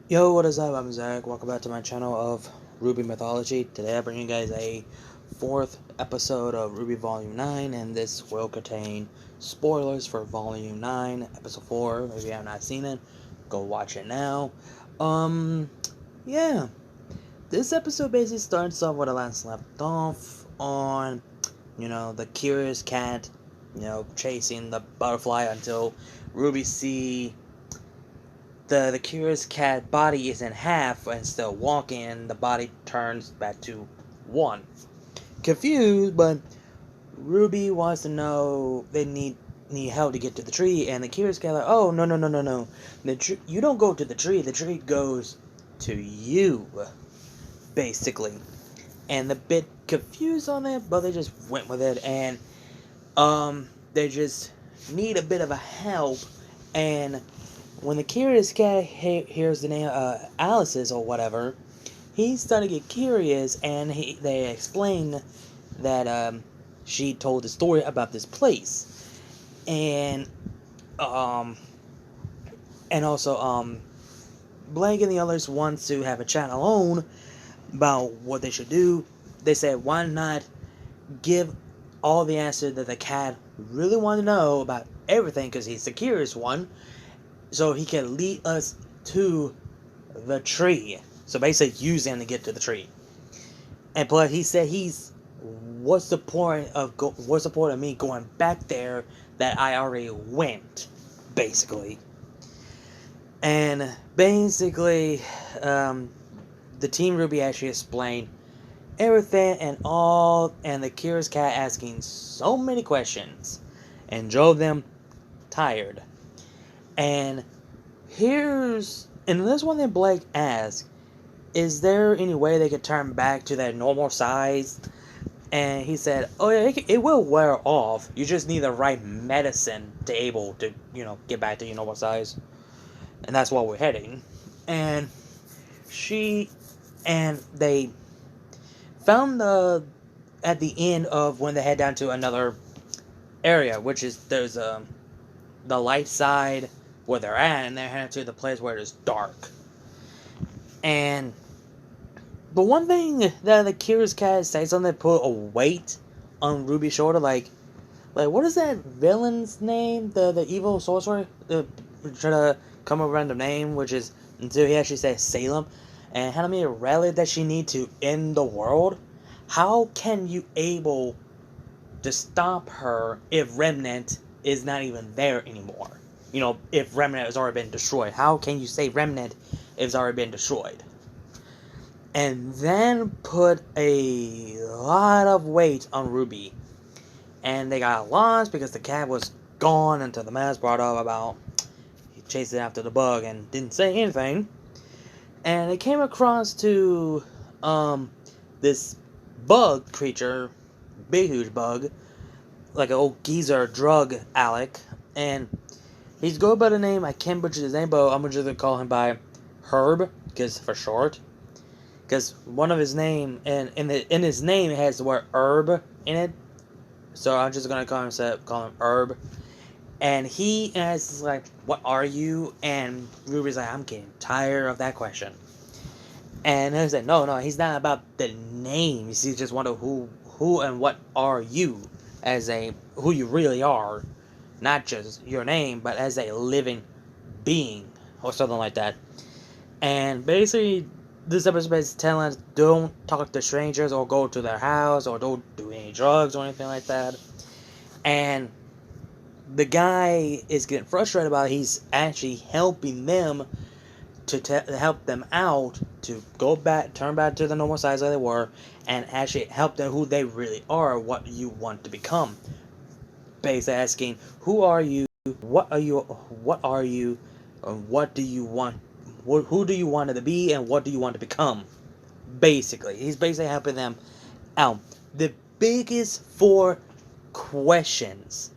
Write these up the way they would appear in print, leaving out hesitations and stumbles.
Yo, what is up? I'm Zach. Welcome back to my channel of RWBY Mythology. Today I bring you guys a fourth episode of RWBY Volume 9, and this will contain spoilers for Volume 9, Episode 4. If you have not seen it, go watch it now. Um, yeah. This episode basically starts off where the last left off on, the curious cat, chasing the butterfly until Ruby see the curious cat body is in half and still walking, and the body turns back to one. Confused, but Ruby wants to know they need help to get to the tree, and the curious cat like, oh no. You don't go to the tree goes to you, basically. And the bit confused on that, but they just went with it, and they just need a bit of a help. And when the curious cat hears the name Alice's or whatever, he's starting to get curious, and they explain that she told the story about this place, and um also Blank and the others want to have a chat alone about what they should do. They said, why not give all the answers that the cat really wanted to know about everything, because he's the curious one, so he can lead us to the tree. So basically use him to get to the tree. And plus he said what's the point of me going back there that I already went, basically. And basically the Team RWBY actually explained everything and all, and the curious cat asking so many questions and drove them tired. And this one that Blake asked, is there any way they could turn back to their normal size? And he said, oh yeah, it will wear off. You just need the right medicine to able to, get back to your normal size. And that's where we're heading. And they found at the end of when they head down to another area, which is, there's the light side where they're at, and they're heading to the place where it's dark. And the one thing that the curious cat says, something that put a weight on Ruby's shoulder, like what is that villain's name? The evil sorcerer? Try to come up with a random name, which is, until he actually says Salem, and how many relic that she need to end the world. How can you able to stop her if Remnant is not even there anymore? If Remnant has already been destroyed, how can you say Remnant if it's already been destroyed? And then put a lot of weight on Ruby. And they got lost because the cat was gone until the mask brought up about he chased it after the bug and didn't say anything. And they came across to this bug creature, big huge bug, like an old geezer drug Alec, and he's go by the name, I can't butcher his name, but I'm just gonna call him by Herb, because for short. Because one of his name, and in his name it has the word herb in it, so I'm just gonna call him Herb. And he asks like, "What are you?" And Ruby's like, "I'm getting tired of that question." And he said, "No, he's not about the names. He's just wondering who and what are you, as who you really are, not just your name, but as a living being or something like that." And basically, this episode is telling us, don't talk to strangers or go to their house or don't do any drugs or anything like that. And the guy is getting frustrated about it. He's actually helping them to help them out to turn back to the normal size that they were, and actually help them who they really are, what you want to become. Basically asking, who are you, what are you, what do you want, who do you want to be, and what do you want to become? Basically, he's basically helping them out. The biggest four questions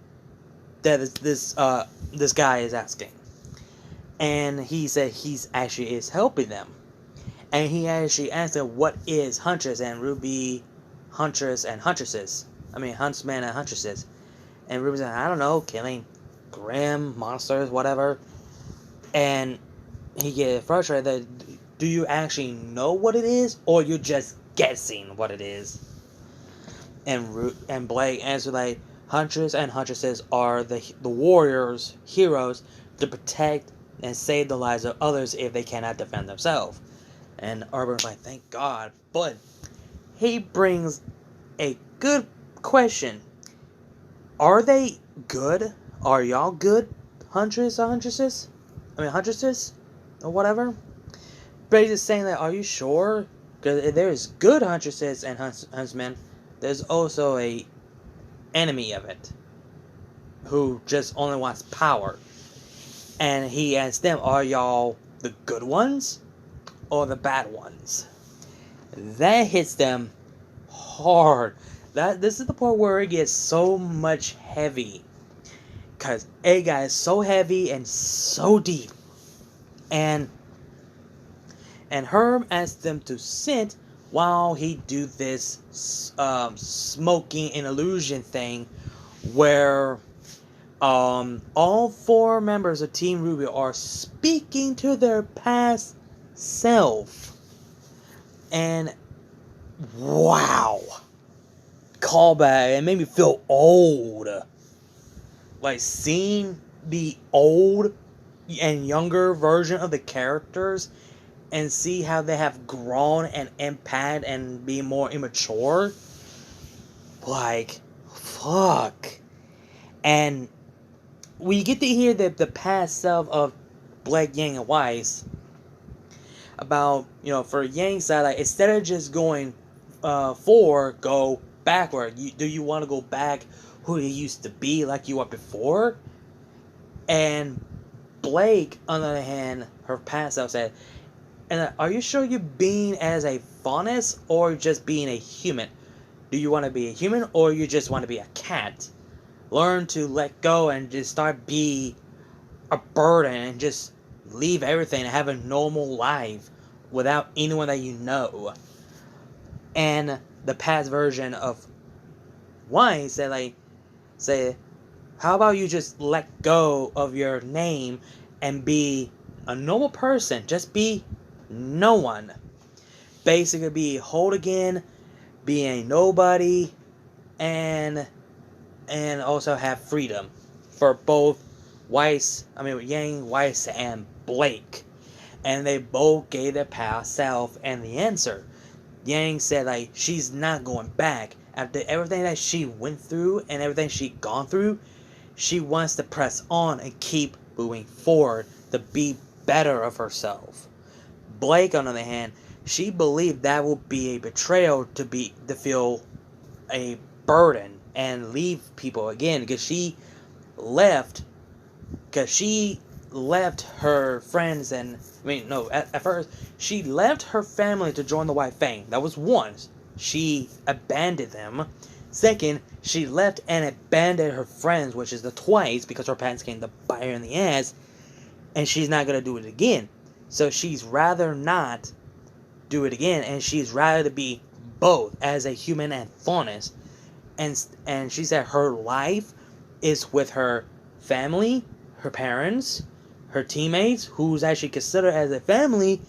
that this guy is asking, and he said he's actually is helping them, and he actually asked them what is Huntress and Ruby, Huntress and Huntresses. I mean Huntsman and Huntresses, and Ruby's like, I don't know, killing grim monsters, whatever. And he gets frustrated that do you actually know what it is, or you're just guessing what it is? And Blake answered like, hunters and huntresses are the warriors, heroes, to protect and save the lives of others if they cannot defend themselves. And Urban's like, thank God. But he brings a good question. Are they good? Are y'all good hunters or huntresses? Huntresses? Or whatever? But he's just saying that, are you sure? Because there's good huntresses and huntsmen. There's also a enemy of it who just only wants power. And he asks them, are y'all the good ones or the bad ones? That hits them hard. This is the part where it gets so much heavy. Because A guy is so heavy and so deep. And Herb asks them to sit while he do this smoking and illusion thing where all 4 members of Team RWBY are speaking to their past self. And wow, callback. It made me feel old. Like seeing the old and younger version of the characters and see how they have grown and impact and be more immature. Like, fuck. And we get to hear the past self of Blake, Yang, and Weiss about, for Yang's side, like, instead of just going forward, go backward. Do you want to go back who you used to be like you were before? And Blake, on the other hand, her past self said, and are you sure you're being as a faunus or just being a human? Do you want to be a human or you just want to be a cat? Learn to let go and just start be a burden and just leave everything and have a normal life without anyone that you know. And the past version of Wine said, how about you just let go of your name and be a normal person? Just be no one. Basically be whole again, be a nobody, and also have freedom for both Yang, Weiss, and Blake. And they both gave their past self and the answer. Yang said she's not going back. After everything that she went through and everything she gone through, she wants to press on and keep moving forward to be better of herself. Blake, on the other hand, she believed that would be a betrayal to feel a burden and leave people again, because she left her friends at first she left her family to join the White Fang. That was one. She abandoned them. Second, she left and abandoned her friends, which is the twice, because her parents came to bite her in the ass, and she's not going to do it again. So she's rather not do it again, and she's rather to be both as a human and faunus. And she said her life is with her family, her parents, her teammates, who's actually considered as a family,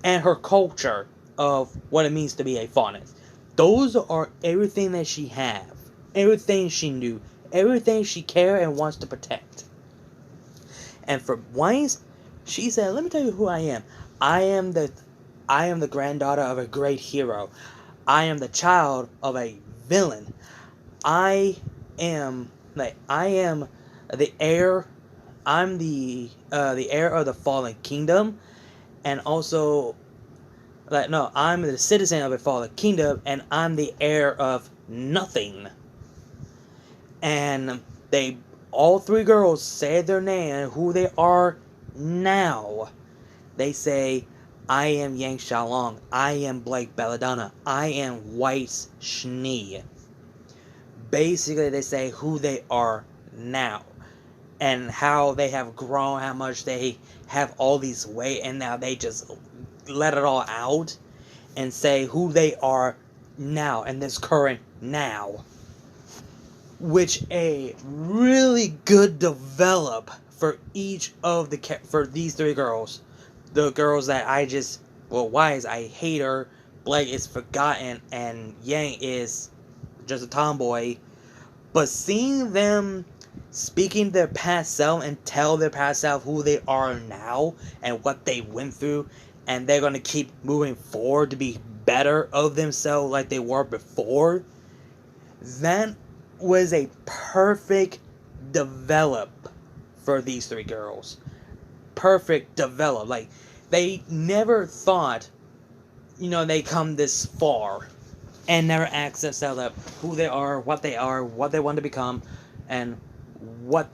and her culture of what it means to be a faunus. Those are everything that she have, everything she knew, everything she cared and wants to protect. And for Weiss, she said, let me tell you who I am. I am the granddaughter of a great hero. I am the child of a villain. I am the heir. I'm the heir of the fallen kingdom, and also I'm the citizen of a fallen kingdom, and I'm the heir of nothing. And all 3 girls say their name and who they are now. They say, I am Yang Xiaolong. I am Blake Belladonna. I am Weiss Schnee. Basically, they say who they are now. And how they have grown, how much they have all these weight, and now they just let it all out and say who they are now, in this current now. Which a really good develop for each of for these 3 girls. The girls that I just Well, Wise, I hate her. Blake is forgotten, and Yang is just a tomboy. But seeing them speaking their past self and tell their past self who they are now and what they went through, and they're gonna keep moving forward to be better of themselves like they were before, that was a perfect develop for these three girls. Perfect develop. Like, they never thought, they come this far and never ask themselves up who they are, what they want to become, and what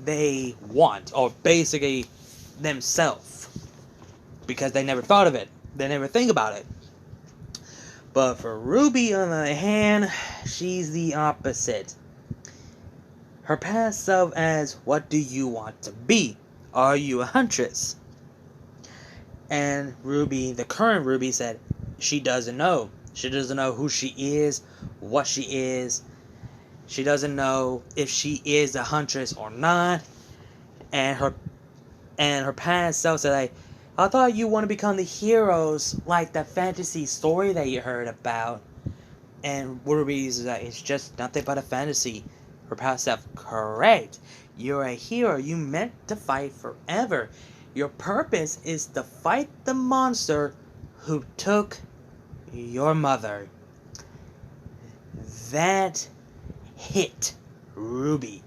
they want, or basically themselves, because they never thought of it. They never think about it. But for Ruby, on the other hand, she's the opposite. Her past self asks, what do you want to be? Are you a huntress? And Ruby, the current Ruby, said she doesn't know. She doesn't know who she is, what she is. She doesn't know if she is a huntress or not. And her past self said, like, I thought you want to become the heroes like that fantasy story that you heard about. And Ruby is like, it's just nothing but a fantasy. Her past self, correct. You're a hero. You meant to fight forever. Your purpose is to fight the monster who took your mother. That hit Ruby.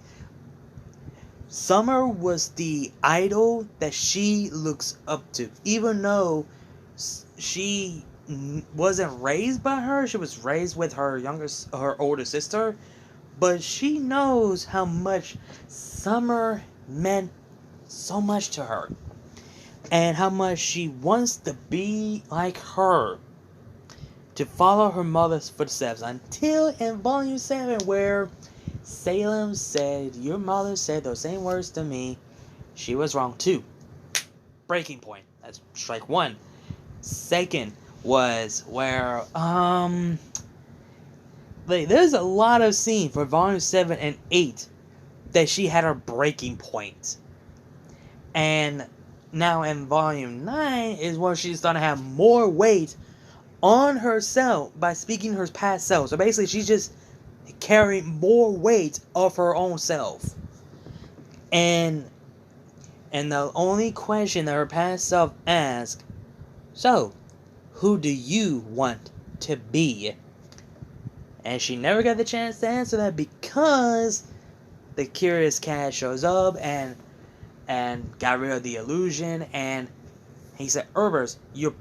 Summer was the idol that she looks up to, even though she wasn't raised by her. She was raised with her older sister, but she knows how much Summer meant so much to her, and how much she wants to be like her, to follow her mother's footsteps, until in Volume 7, where Salem said, your mother said those same words to me. She was wrong too. Breaking point. That's strike one. Second was where, there's a lot of scene for Volume 7 and 8 that she had her breaking point. And now in Volume 9 is where she's going to have more weight on herself by speaking her past self. So basically, she's just carrying more weight of her own self. And the only question that her past self asks, so, who do you want to be? And she never got the chance to answer that because the Curious Cat shows up and got rid of the illusion, and he said, Herbers, you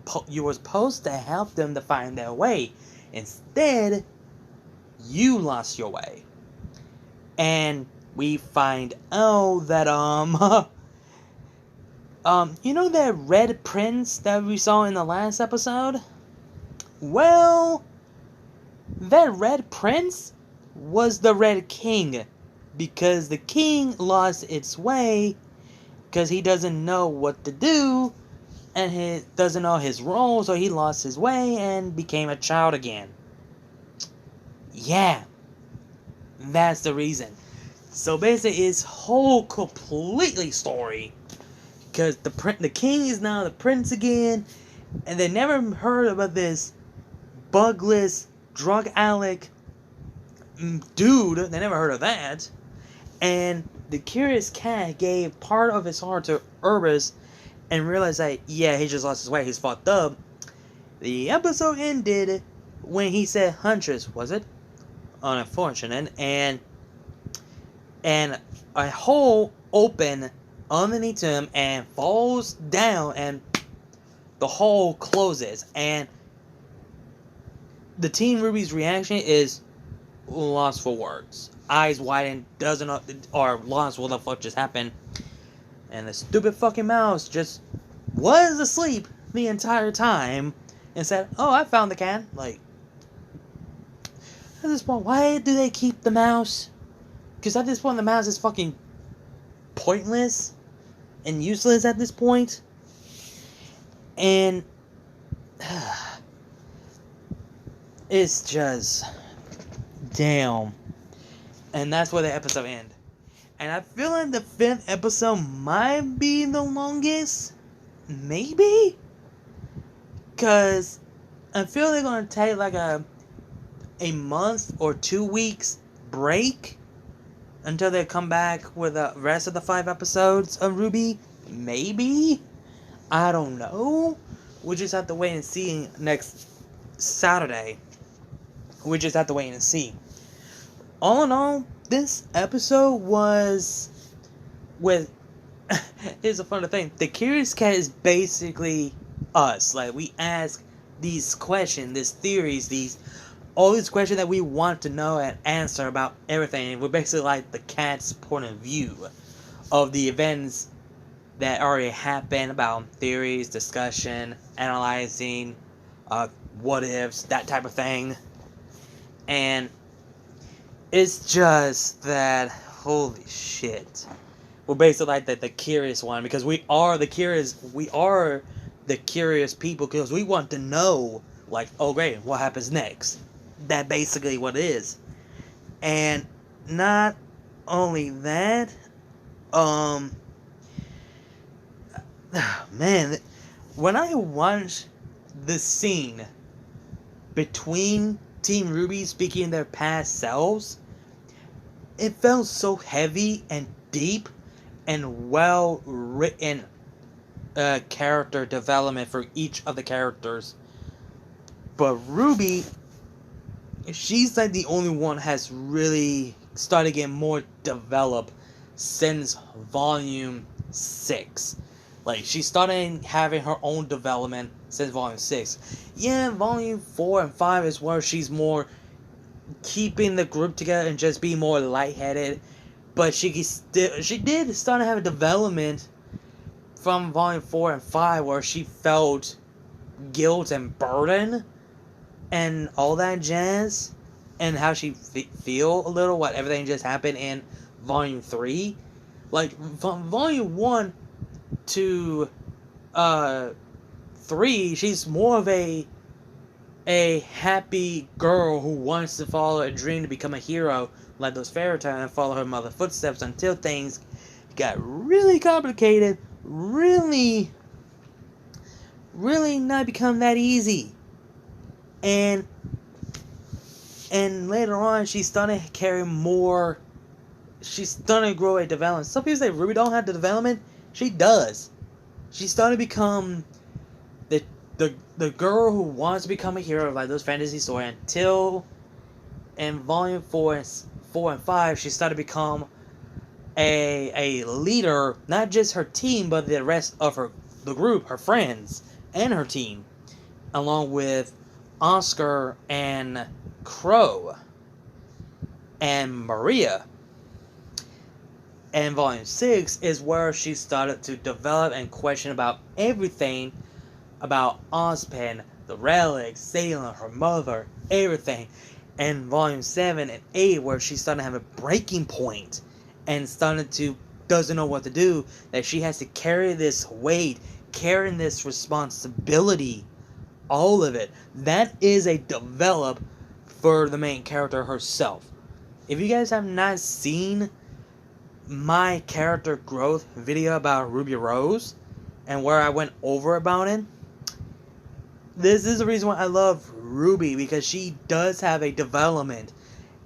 were supposed to help them to find their way. Instead, you lost your way. And we find out that, that Red Prince that we saw in the last episode? Well, that Red Prince was the Red King, because the King lost its way because he doesn't know what to do, and he doesn't know his role, so he lost his way and became a child again. Yeah, that's the reason. So basically, it's whole completely story, because the king is now the prince again, and they never heard about this bugless drug addict dude. They never heard of that. And the Curious Cat gave part of his heart to Urbis and realized that, yeah, he just lost his way. He's fucked up. The episode ended when he said Huntress, was it? Unfortunate. And a hole opened underneath him and falls down, and the hole closes. And the Team Ruby's reaction is lost for words. Eyes widen, doesn't know, or lost what the fuck just happened. And the stupid fucking mouse just was asleep the entire time and said, oh, I found the can. Like, at this point, why do they keep the mouse? Because at this point, the mouse is fucking pointless and useless at this point. And it's just damn. And that's where the episode ends. And I feel like the 5th episode might be the longest. Maybe? because I feel they're gonna take like a month or 2 weeks break until they come back with the rest of the 5 episodes of RWBY. Maybe, I don't know. We just have to wait and see next Saturday. We just have to wait and see. All in all, this episode was with. Here's a funny thing. The Curious Cat is basically us. Like, we ask these questions, these theories, all these questions that we want to know and answer about everything. We're basically like the cat's point of view of the events that already happened, about theories, discussion, analyzing, what ifs, that type of thing. And it's just that, holy shit. We're basically like the curious one, because we are the curious people, because we want to know, like, oh great, what happens next? That basically what it is. And not only that, man, when I watched the scene between Team RWBY speaking their past selves, it felt so heavy and deep and well written character development for each of the characters. But RWBY, she's like the only one has really started getting more developed since Volume 6. Like, she started having her own development since Volume 6. Yeah, Volume 4 and 5 is where she's more keeping the group together and just being more lightheaded. But she did start to have a development from Volume 4 and 5 where she felt guilt and burden and all that jazz, and how she feel a little what everything just happened in Volume 3. Like, from Volume 1 to 3, she's more of a happy girl who wants to follow a dream to become a hero like those fairy tales and follow her mother's footsteps, until things got really complicated, really not become that easy. And later on, she started carrying more. She started to grow a development. Some people say RWBY don't have the development. She does. She started to become the girl who wants to become a hero like those fantasy stories, until in Volume 4 and 5, she started to become a leader, not just her team, but the rest of the group, her friends, and her team, along with Oscar and Crow and Maria. And Volume 6 is where she started to develop and question about everything about Ozpin, the relics, Salem, her mother, everything. And Volume 7 and 8, where she started to have a breaking point and doesn't know what to do, that she has to carry this weight, carrying this responsibility, all of it. That is a develop for the main character herself. If you guys have not seen my character growth video about Ruby Rose, and where I went over about it, this is the reason why I love RWBY, because she does have a development.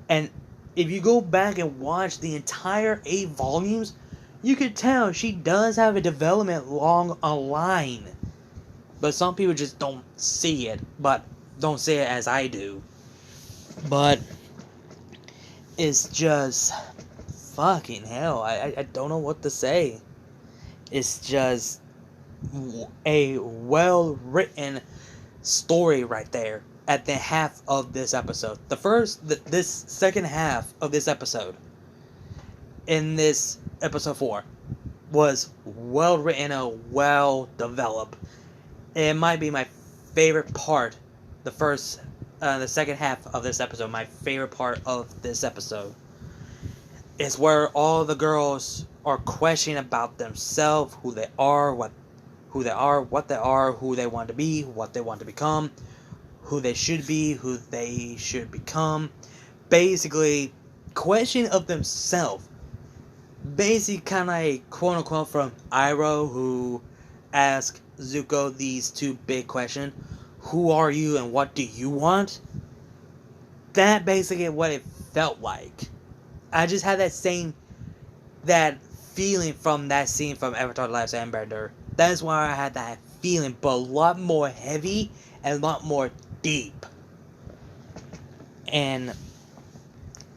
And if you go back and watch the entire 8 volumes, you could tell she does have a development along a line. But some people just don't see it, but don't see it as I do. But it's just fucking hell. I don't know what to say. It's just a well-written story right there at the half of this episode. This second half of this episode, in this episode 4, was well written and well developed. It might be my favorite part. The second half of this episode, my favorite part of this episode, is where all the girls are questioning about themselves, who they are, what they are, who they want to be, what they want to become, who they should be, who they should become. Basically, question of themselves. Basically, kind of a quote-unquote from Iroh, who asked Zuko these 2 big questions. who are you and what do you want? That basically what it felt like. I just had that feeling from that scene from Avatar: The Last Airbender. That's why I had that feeling, but a lot more heavy and a lot more deep. And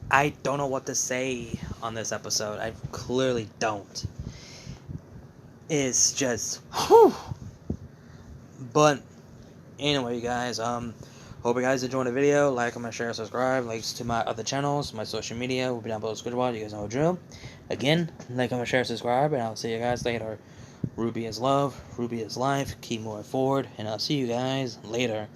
I don't know what to say on this episode. I clearly don't. It's just, whew. But anyway, you guys, hope you guys enjoyed the video. Like, comment, share, subscribe. Links to my other channels, my social media will be down below the description. You guys know the drill. Again, like, comment, share, subscribe, and I'll see you guys later. RWBY is love, RWBY is life. Keep moving forward, and I'll see you guys later.